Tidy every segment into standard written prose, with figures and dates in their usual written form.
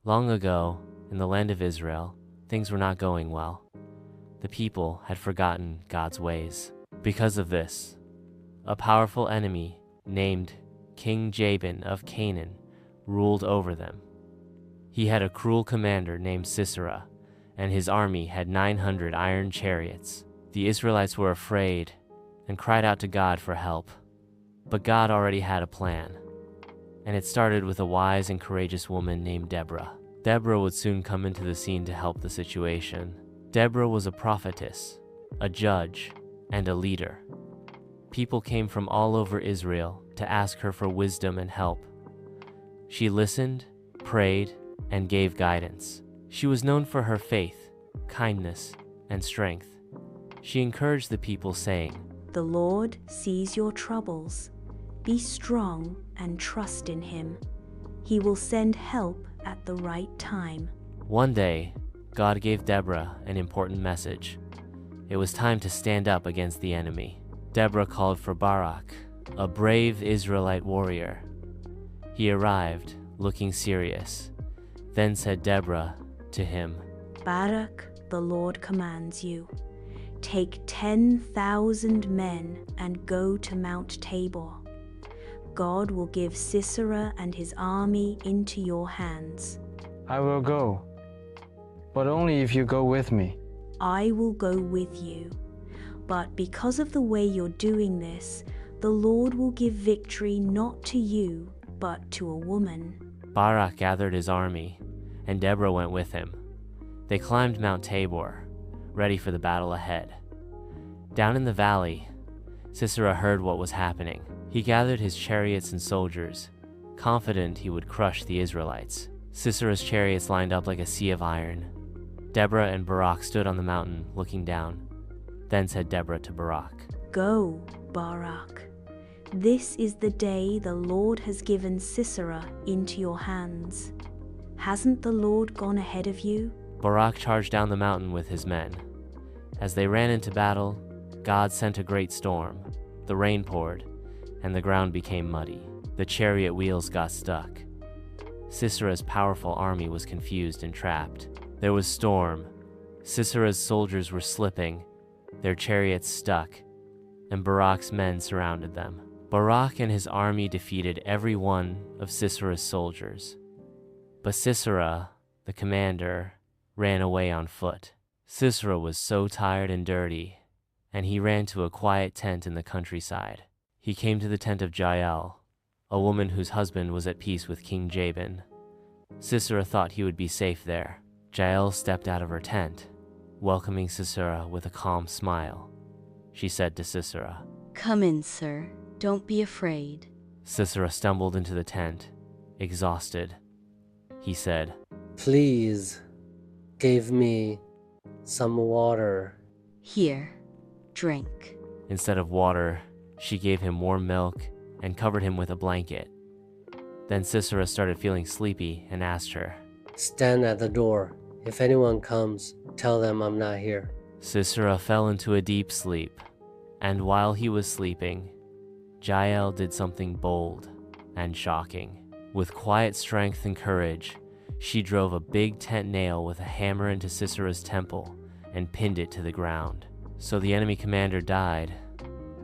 Long ago, in the land of Israel, things were not going well. The people had forgotten God's ways. Because of this, a powerful enemy named King Jabin of Canaan ruled over them. He had a cruel commander named Sisera, and his army had 900 iron chariots. The Israelites were afraid and cried out to God for help. But God already had a plan, and it started with a wise and courageous woman named Deborah. Deborah would soon come into the scene to help the situation. Deborah was a prophetess, a judge, and a leader. People came from all over Israel to ask her for wisdom and help. She listened, prayed, and gave guidance. She was known for her faith, kindness, and strength. She encouraged the people, saying, "The Lord sees your troubles. Be strong and trust in him. He will send help at the right time." One day, God gave Deborah an important message. It was time to stand up against the enemy. Deborah called for Barak, a brave Israelite warrior. He arrived, looking serious. Then said Deborah to him, "Barak, the Lord commands you. Take 10,000 men and go to Mount Tabor. God will give Sisera and his army into your hands." I will go, but only if you go with me. "I will go with you. But because of the way you're doing this, the Lord will give victory not to you, but to a woman." Barak gathered his army, and Deborah went with him. They climbed Mount Tabor, ready for the battle ahead. Down in the valley, Sisera heard what was happening. He gathered his chariots and soldiers, confident he would crush the Israelites. Sisera's chariots lined up like a sea of iron. Deborah and Barak stood on the mountain, looking down. Then said Deborah to Barak, "Go, Barak. This is the day the Lord has given Sisera into your hands. Hasn't the Lord gone ahead of you?" Barak charged down the mountain with his men. As they ran into battle, God sent a great storm. The rain poured, and the ground became muddy. The chariot wheels got stuck. Sisera's powerful army was confused and trapped. There was storm. Sisera's soldiers were slipping, their chariots stuck, and Barak's men surrounded them. Barak and his army defeated every one of Sisera's soldiers. But Sisera, the commander, ran away on foot. Sisera was so tired and dirty, and he ran to a quiet tent in the countryside. He came to the tent of Jael, a woman whose husband was at peace with King Jabin. Sisera thought he would be safe there. Jael stepped out of her tent, welcoming Sisera with a calm smile. She said to Sisera, "Come in, sir. Don't be afraid." Sisera stumbled into the tent, exhausted. He said, "Please, give me some water." "Here, drink." Instead of water, she gave him warm milk and covered him with a blanket. Then Sisera started feeling sleepy and asked her, "Stand at the door. If anyone comes, tell them I'm not here." Sisera fell into a deep sleep, and while he was sleeping, Jael did something bold and shocking. With quiet strength and courage, she drove a big tent nail with a hammer into Sisera's temple and pinned it to the ground. So the enemy commander died,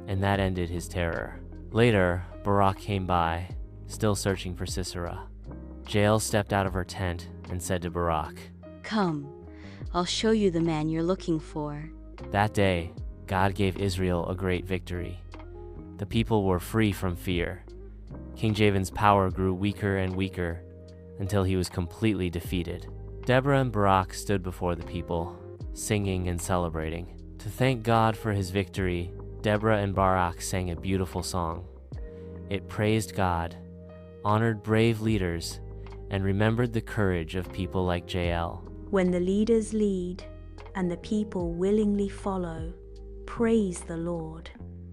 and that ended his terror. Later, Barak came by, still searching for Sisera. Jael stepped out of her tent and said to Barak, "Come, I'll show you the man you're looking for." That day, God gave Israel a great victory. The people were free from fear. King Jabin's power grew weaker and weaker until he was completely defeated. Deborah and Barak stood before the people, singing and celebrating. To thank God for his victory, Deborah and Barak sang a beautiful song. It praised God, honored brave leaders, and remembered the courage of people like Jael. When the leaders lead and the people willingly follow, praise the Lord.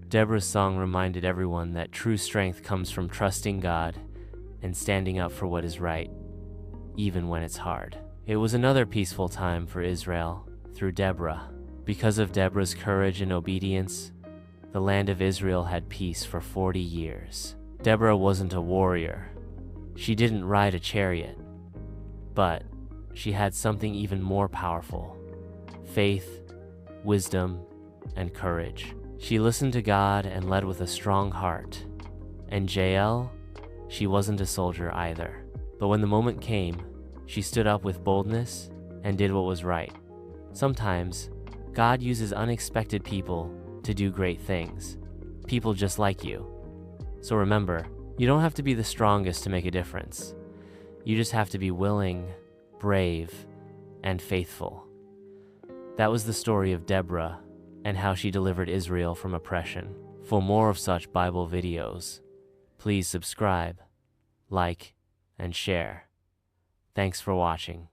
Deborah's song reminded everyone that true strength comes from trusting God and standing up for what is right, even when it's hard. It was another peaceful time for Israel through Deborah. Because of Deborah's courage and obedience, the land of Israel had peace for 40 years. Deborah wasn't a warrior. She didn't ride a chariot. But she had something even more powerful: faith, wisdom, and courage. She listened to God and led with a strong heart. And Jael, she wasn't a soldier either. But when the moment came, she stood up with boldness and did what was right. Sometimes, God uses unexpected people to do great things. People just like you. So remember, you don't have to be the strongest to make a difference. You just have to be willing, brave, and faithful. That was the story of Deborah and how she delivered Israel from oppression. For more of such Bible videos, please subscribe, like, and share. Thanks for watching.